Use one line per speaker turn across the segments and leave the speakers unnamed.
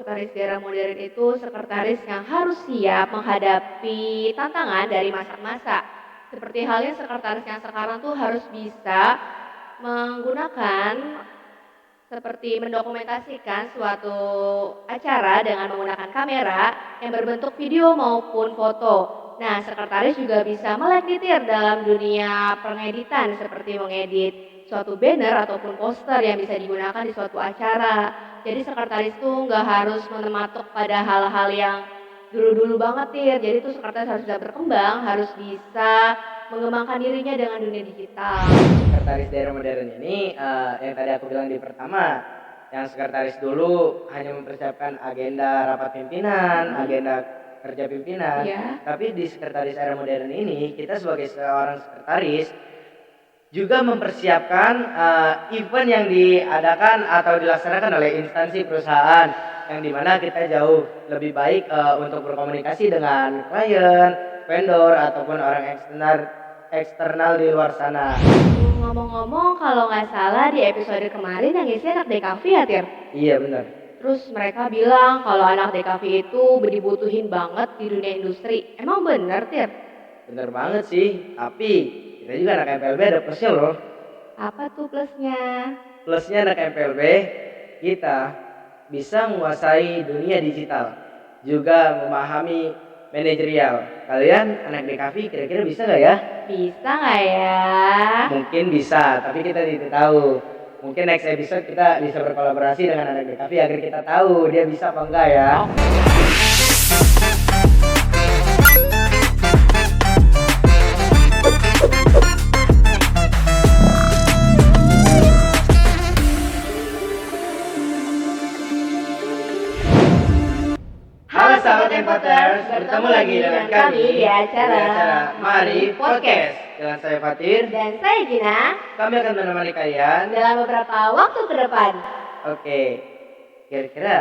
sekretaris daerah modern itu sekretaris yang harus siap menghadapi tantangan dari masa-masa. Seperti halnya sekretaris yang sekarang tuh harus bisa menggunakan seperti mendokumentasikan suatu acara dengan menggunakan kamera yang berbentuk video maupun foto. Nah, sekretaris juga bisa melek detail dalam dunia pengeditan seperti mengedit suatu banner ataupun poster yang bisa digunakan di suatu acara. Jadi sekretaris tuh nggak harus menematuk pada hal-hal yang dulu-dulu banget Tir. Jadi tuh sekretaris harus bisa berkembang, harus bisa mengembangkan dirinya dengan dunia digital.
Sekretaris daerah modern ini yang tadi aku bilang di pertama, yang sekretaris dulu hanya mempersiapkan agenda rapat pimpinan, agenda kerja pimpinan.
Iya.
Tapi di sekretaris daerah modern ini kita sebagai seorang sekretaris juga mempersiapkan event yang diadakan atau dilaksanakan oleh instansi perusahaan, yang dimana kita jauh lebih baik untuk berkomunikasi dengan klien, vendor ataupun orang eksternal di luar sana.
Ngomong-ngomong, kalau nggak salah di episode kemarin yang isi anak DKV ya, Tir?
Iya benar.
Terus mereka bilang kalau anak DKV itu dibutuhin banget di dunia industri. Emang bener, Tir?
Bener banget sih, tapi kita juga anak MPLB ada plusnya loh.
Apa tuh plusnya?
Plusnya anak MPLB, kita bisa menguasai dunia digital, juga memahami manajerial. Kalian anak DKV kira-kira bisa nggak ya?
Bisa nggak ya?
Mungkin bisa, tapi kita tidak tahu. Mungkin next episode kita bisa berkolaborasi dengan anak DKV agar kita tahu dia bisa apa enggak ya. Halo sahabat Empaters, bertemu lagi dengan kami
di acara
Mari Podcast. Dengan saya Fatir
dan saya Gina.
Kami akan menemani kalian
dalam beberapa waktu ke depan.
Oke, kira-kira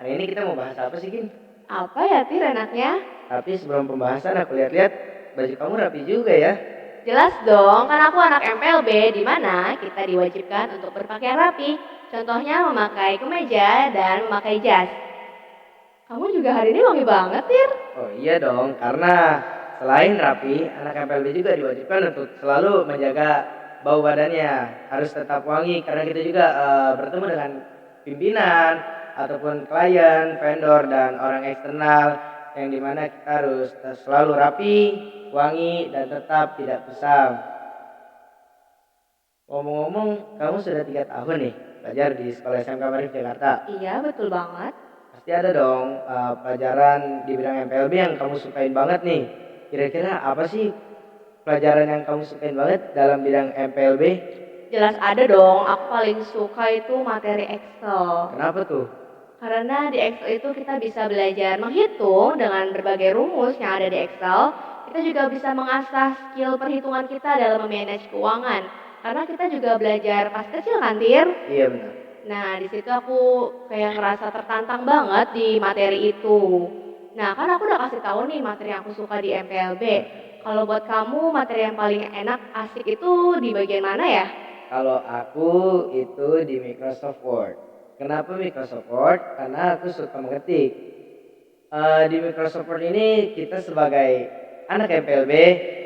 hari ini kita mau bahas apa sih, Gin?
Apa ya, Tir, enaknya?
Tapi sebelum pembahasan aku lihat-lihat baju kamu rapi juga ya.
Jelas dong, kan aku anak MPLB di mana kita diwajibkan untuk berpakaian rapi. Contohnya memakai kemeja dan memakai jas. Kamu juga hari ini wangi banget, Tir.
Oh iya dong, karena selain rapi, anak MPLB juga diwajibkan untuk selalu menjaga bau badannya. Harus tetap wangi karena kita juga bertemu dengan pimpinan ataupun klien, vendor dan orang eksternal, yang dimana kita harus selalu rapi, wangi dan tetap tidak kusam. Ngomong-ngomong, kamu sudah 3 tahun nih belajar di Sekolah SMK Marif Jakarta.
Iya, betul banget.
Pasti ada dong pelajaran di bidang MPLB yang kamu sukain banget nih. Kira-kira apa sih pelajaran yang kamu sukain banget dalam bidang MPLB?
Jelas ada dong, aku paling suka itu materi Excel.
Kenapa tuh?
Karena di Excel itu kita bisa belajar menghitung dengan berbagai rumus yang ada di Excel. Kita juga bisa mengasah skill perhitungan kita dalam memanage keuangan. Karena kita juga belajar pas kecil kan, Tir?
Iya benar.
Nah, di situ aku kayak ngerasa tertantang banget di materi itu. Nah, kan aku udah kasih tahu nih materi yang aku suka di MPLB. Kalau buat kamu materi yang paling enak, asik itu di bagian mana ya?
Kalau aku itu di Microsoft Word. Kenapa Microsoft Word? Karena aku suka mengetik. Di Microsoft Word ini kita sebagai anak MPLB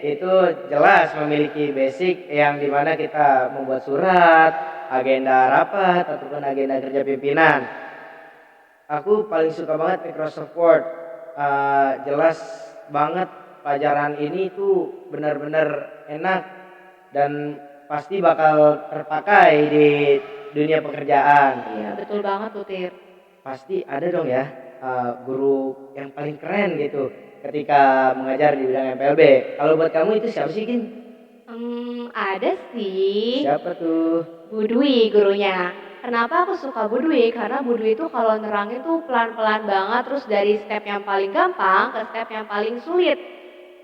itu jelas memiliki basic yang dimana kita membuat surat, agenda rapat ataupun agenda kerja pimpinan. Aku paling suka banget Microsoft Word. Jelas banget pelajaran ini tuh benar-benar enak dan pasti bakal terpakai di dunia pekerjaan.
Iya, betul banget tuh, Tir.
Pasti ada dong ya guru yang paling keren gitu ketika mengajar di bidang MPLB. Kalau buat kamu itu siapa sih, Gin?
Ada sih.
Siapa tuh?
Bu Dwi gurunya. Kenapa aku suka Bu Dwi? Karena Bu Dwi itu kalau nerangin tuh pelan-pelan banget, terus dari step yang paling gampang ke step yang paling sulit.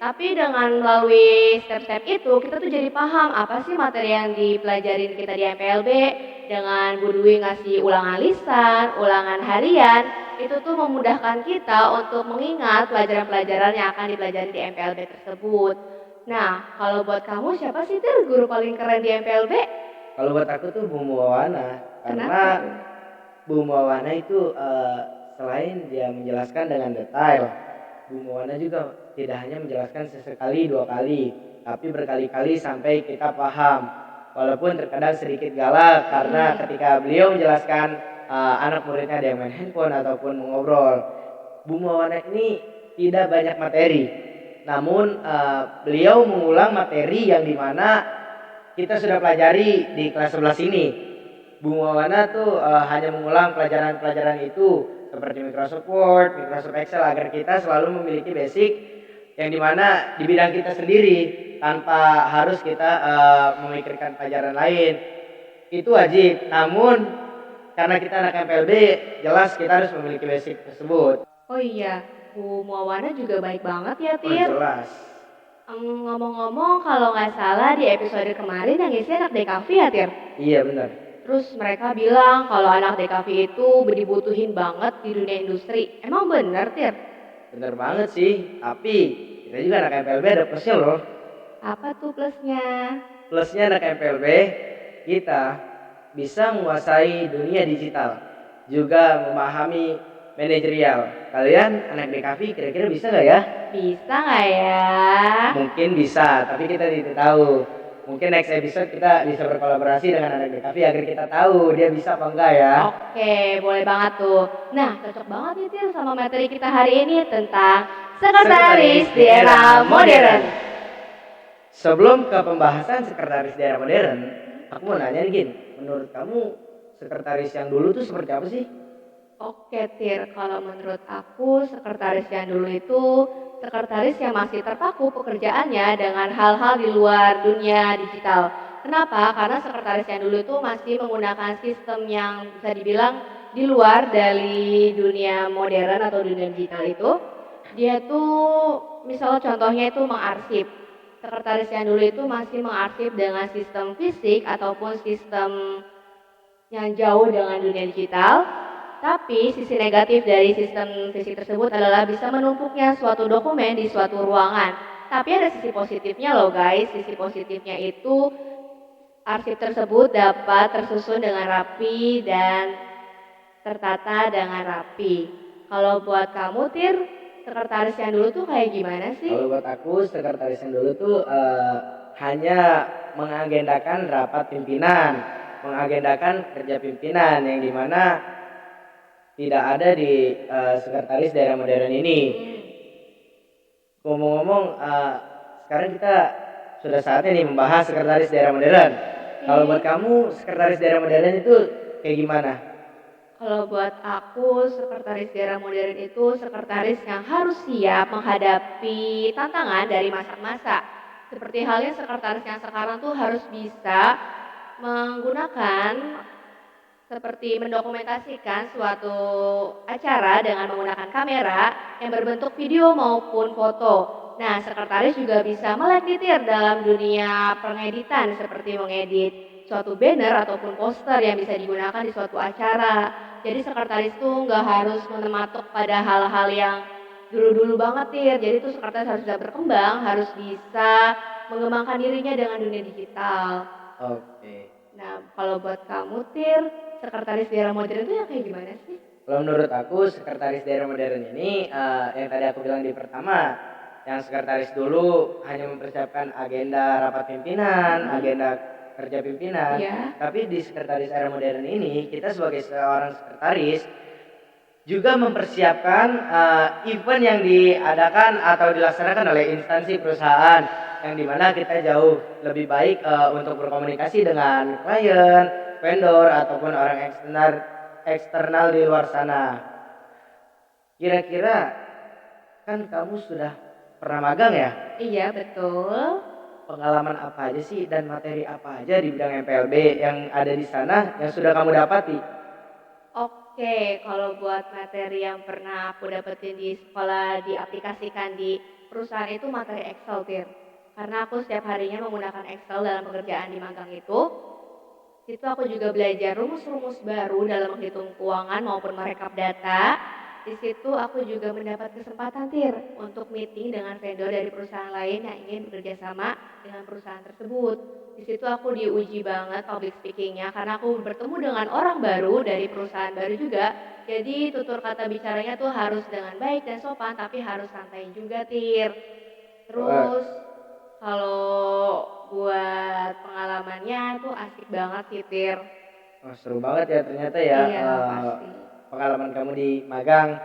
Tapi dengan melalui step-step itu kita tuh jadi paham apa sih materi yang dipelajarin kita di MPLB. Dengan Bu Dwi ngasih ulangan lisan, ulangan harian, itu tuh memudahkan kita untuk mengingat pelajaran-pelajaran yang akan dipelajari di MPLB tersebut. Nah, kalau buat kamu siapa sih Tir guru paling keren di MPLB?
Kalau buat aku tuh Bu Mawana, karena
Kenapa tuh?
Bu Mawana itu selain dia menjelaskan dengan detail, Bu Mawana juga tidak hanya menjelaskan sesekali dua kali, tapi berkali-kali sampai kita paham. Walaupun terkadang sedikit galak karena
Mm-mm.
ketika beliau menjelaskan anak muridnya ada yang main handphone ataupun mengobrol. Bu Mawana ini tidak banyak materi, namun beliau mengulang materi yang dimana kita sudah pelajari di kelas 11 ini. Bu Mawana tuh hanya mengulang pelajaran-pelajaran itu seperti Microsoft Word, Microsoft Excel agar kita selalu memiliki basic yang dimana di bidang kita sendiri tanpa harus kita memikirkan pelajaran lain. Itu wajib. Namun karena kita anak MPLB, jelas kita harus memiliki basic tersebut.
Oh iya, Bu Mawana juga baik banget ya,
Oh
Tir.
jelas.
Ngomong-ngomong, kalau nggak salah di episode kemarin yang isi anak DKV ya, Tir?
Iya benar.
Terus mereka bilang kalau anak DKV itu dibutuhin banget di dunia industri. Emang bener, Tir?
Benar banget sih. Tapi kita juga anak MPLB ada plusnya loh.
Apa tuh plusnya?
Plusnya anak MPLB, kita bisa menguasai dunia digital, juga memahami manajerial. Kalian anak DKV kira-kira bisa nggak ya?
Bisa nggak ya?
Mungkin bisa, tapi kita tidak tahu. Mungkin next episode kita bisa berkolaborasi dengan anak DKV agar kita tahu dia bisa apa enggak ya.
Oke, boleh banget tuh. Nah, cocok banget nih Tir sama materi kita hari ini tentang sekretaris di era modern.
Sebelum ke pembahasan sekretaris di era modern, aku mau nanya nih Gin, menurut kamu sekretaris yang dulu tuh seperti apa sih?
Oke Tir, kalau menurut aku sekretaris yang dulu itu sekretaris yang masih terpaku pekerjaannya dengan hal-hal di luar dunia digital. Kenapa? Karena sekretaris yang dulu itu masih menggunakan sistem yang bisa dibilang di luar dari dunia modern atau dunia digital itu. Dia tuh misalnya contohnya itu mengarsip. Sekretaris yang dulu itu masih mengarsip dengan sistem fisik ataupun sistem yang jauh dengan dunia digital. Tapi sisi negatif dari sistem fisik tersebut adalah bisa menumpuknya suatu dokumen di suatu ruangan. Tapi ada sisi positifnya loh guys. Sisi positifnya itu arsip tersebut dapat tersusun dengan rapi dan tertata dengan rapi. Kalau buat kamu Tir, sekretaris yang dulu tuh kayak gimana sih?
Kalau buat aku sekretaris yang dulu tuh hanya mengagendakan rapat pimpinan, mengagendakan kerja pimpinan yang dimana tidak ada di sekretaris daerah modern ini. Ngomong-ngomong, sekarang kita sudah saatnya nih membahas sekretaris daerah modern. Kalau buat kamu sekretaris daerah modern itu kayak gimana?
Kalau buat aku, sekretaris daerah modern itu sekretaris yang harus siap menghadapi tantangan dari masa-masa. Seperti halnya sekretaris yang sekarang tuh harus bisa menggunakan seperti mendokumentasikan suatu acara dengan menggunakan kamera yang berbentuk video maupun foto. Nah, sekretaris juga bisa melek tir dalam dunia pengeditan seperti mengedit suatu banner ataupun poster yang bisa digunakan di suatu acara. Jadi sekretaris tuh nggak harus menematok pada hal-hal yang dulu-dulu banget tir. Jadi tuh sekretaris harus bisa berkembang, harus bisa mengembangkan dirinya dengan dunia digital.
Oke.
Nah, kalau buat kamu tir, sekretaris daerah modern itu yang kayak gimana sih?
Kalau menurut aku sekretaris daerah modern ini yang tadi aku bilang di pertama, yang sekretaris dulu hanya mempersiapkan agenda rapat pimpinan, agenda kerja pimpinan.
Iya.
Tapi di sekretaris era modern ini kita sebagai seorang sekretaris juga mempersiapkan event yang diadakan atau dilaksanakan oleh instansi perusahaan yang dimana kita jauh lebih baik untuk berkomunikasi dengan klien, vendor ataupun orang eksternal di luar sana. Kira-kira kan kamu sudah pernah magang ya?
Iya, betul.
Pengalaman apa aja sih dan materi apa aja di bidang MPLB yang ada di sana yang sudah kamu dapati?
Oke, kalau buat materi yang pernah aku dapetin di sekolah diaplikasikan di perusahaan itu materi Excel, Tir. Karena aku setiap harinya menggunakan Excel dalam pekerjaan di magang itu. Itu aku juga belajar rumus-rumus baru dalam menghitung keuangan maupun merekap data. Di situ aku juga mendapat kesempatan Tir untuk meeting dengan vendor dari perusahaan lain yang ingin bekerja sama dengan perusahaan tersebut. Di situ aku diuji banget public speakingnya karena aku bertemu dengan orang baru dari perusahaan baru juga. Jadi tutur kata bicaranya tuh harus dengan baik dan sopan tapi harus santai juga Tir.
Wah,
Terus kalau buat pengalamannya tuh asik banget sih Tir.
wah, seru banget ya ternyata ya,
Iya pasti.
pengalaman kamu di magang.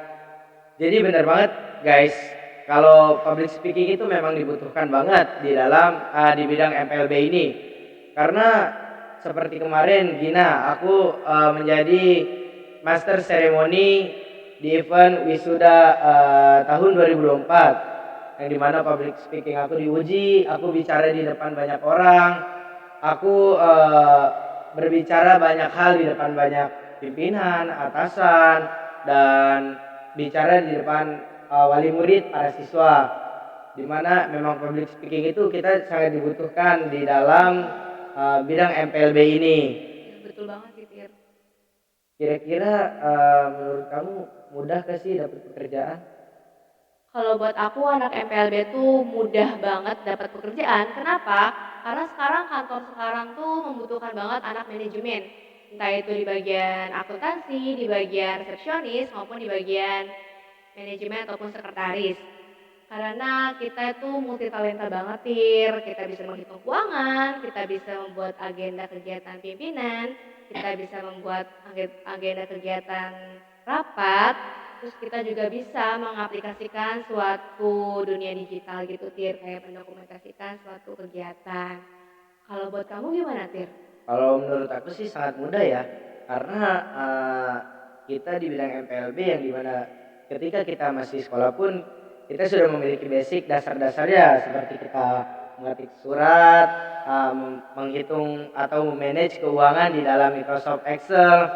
Jadi benar banget guys, kalau public speaking itu memang dibutuhkan banget di dalam di bidang MPLB ini. Karena seperti kemarin Gina, aku menjadi master ceremony di event wisuda tahun 2024 yang dimana public speaking aku diuji, aku bicara di depan banyak orang, aku berbicara banyak hal di depan banyak pimpinan, atasan, dan bicara di depan wali murid, para siswa, dimana memang public speaking itu kita sangat dibutuhkan di dalam bidang MPLB ini.
Ya, betul banget sih Tir.
Kira-kira menurut kamu mudah gak sih dapat pekerjaan?
Kalau buat aku anak MPLB tuh mudah banget dapat pekerjaan. Kenapa? Karena sekarang kantor sekarang tuh membutuhkan banget anak manajemen. Entah itu di bagian akuntansi, di bagian resepsionis, maupun di bagian manajemen ataupun sekretaris. Karena kita itu multi talenta banget, Tir. Kita bisa menghitung keuangan, kita bisa membuat agenda kegiatan pimpinan, kita bisa membuat agenda kegiatan rapat, terus kita juga bisa mengaplikasikan suatu dunia digital gitu, Tir, kayak mendokumentasikan suatu kegiatan. Kalau buat kamu gimana, Tir?
Kalau menurut aku sih sangat mudah ya, karena kita di bidang MPLB yang dimana ketika kita masih sekolah pun kita sudah memiliki basic dasar-dasarnya seperti kita mengetik surat, menghitung atau manage keuangan di dalam Microsoft Excel,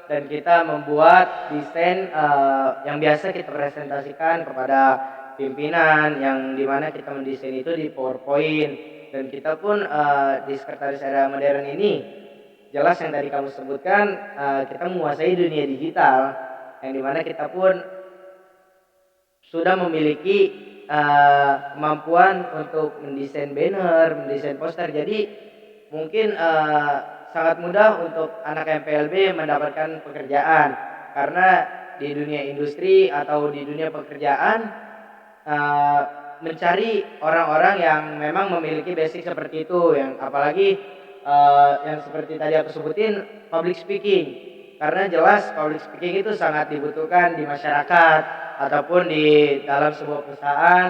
dan kita membuat desain yang biasa kita presentasikan kepada pimpinan, yang dimana kita mendesain itu di PowerPoint. Dan kita pun di sekretaris era modern ini jelas yang tadi kamu sebutkan, kita menguasai dunia digital yang dimana kita pun sudah memiliki kemampuan untuk mendesain banner, mendesain poster. Jadi mungkin sangat mudah untuk anak MPLB mendapatkan pekerjaan, karena di dunia industri atau di dunia pekerjaan uh, mencari orang-orang yang memang memiliki basic seperti itu, yang apalagi yang seperti tadi aku sebutin, public speaking, karena jelas public speaking itu sangat dibutuhkan di masyarakat ataupun di dalam sebuah perusahaan.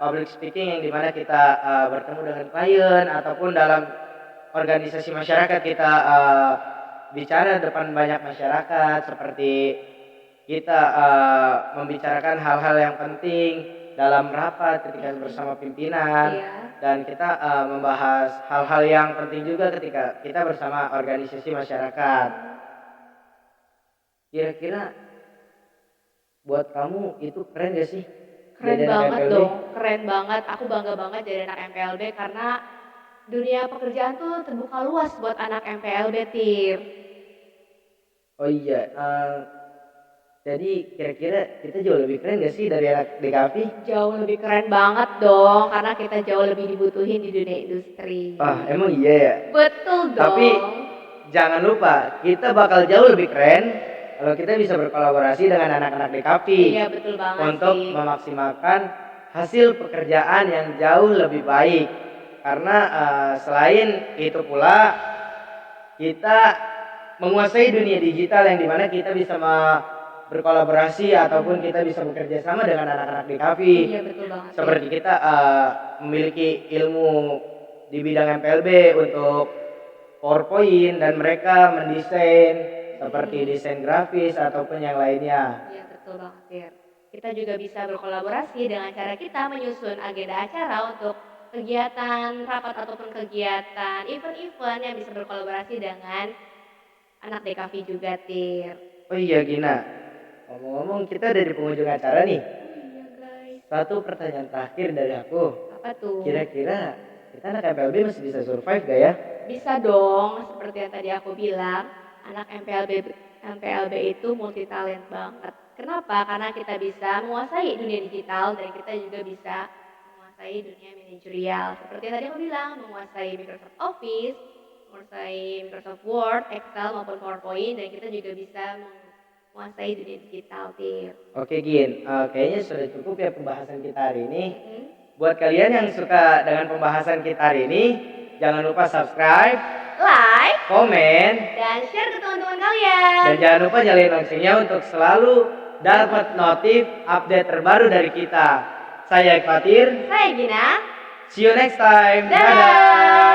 Public speaking yang dimana kita bertemu dengan klien ataupun dalam organisasi masyarakat, kita bicara depan banyak masyarakat, seperti kita membicarakan hal-hal yang penting dalam rapat ketika bersama pimpinan,
Iya.
dan kita membahas hal-hal yang penting juga ketika kita bersama organisasi masyarakat. Kira-kira buat kamu itu keren gak sih
Keren
jadi anak
banget
MPLB?
dong, keren banget. Aku bangga banget jadi anak MPLB karena dunia pekerjaan tuh terbuka luas buat anak MPLB, Tir.
Oh iya, jadi kira-kira kita jauh lebih keren gak sih dari anak DKV?
Jauh lebih keren banget dong, karena kita jauh lebih dibutuhin di dunia industri.
Ah, emang iya ya.
Betul
Tapi
dong.
jangan lupa, kita bakal jauh lebih keren kalau kita bisa berkolaborasi dengan anak-anak DKV
Iya, betul banget
untuk
sih.
memaksimalkan hasil pekerjaan yang jauh lebih baik. Karena selain itu pula, kita menguasai dunia digital yang dimana kita bisa berkolaborasi ataupun kita bisa bekerja sama dengan anak-anak DKV.
Iya, betul banget.
Seperti kita memiliki ilmu di bidang MPLB untuk PowerPoint, dan mereka mendesain seperti desain grafis ataupun yang lainnya.
Iya, betul banget, Tir. Kita juga bisa berkolaborasi dengan cara kita menyusun agenda acara untuk kegiatan rapat ataupun kegiatan event-event yang bisa berkolaborasi dengan anak DKV juga, Tir.
Oh iya Gina, ngomong-ngomong kita ada di penghujung acara nih.
Oh iya, guys.
Satu pertanyaan terakhir dari aku.
Apa tuh?
Kira-kira kita anak MPLB masih bisa survive gak ya?
Bisa dong, seperti yang tadi aku bilang, anak MPLB itu multi talent banget. Kenapa? Karena kita bisa menguasai dunia digital dan kita juga bisa menguasai dunia manajerial. Seperti yang tadi aku bilang, menguasai Microsoft Office, menguasai Microsoft Word, Excel maupun PowerPoint, dan kita juga bisa menguasai dunia digital, Tir.
Oke Gin, kayaknya sudah cukup ya pembahasan kita hari ini.
Mm-mm.
Buat kalian yang suka dengan pembahasan kita hari ini, jangan lupa subscribe,
Like,
komen,
dan share ke teman-teman kalian.
dan jangan lupa nyalain loncengnya untuk selalu dapat notif update terbaru dari kita. Saya Fatir.
Saya Gina.
See you next time.
Dadah.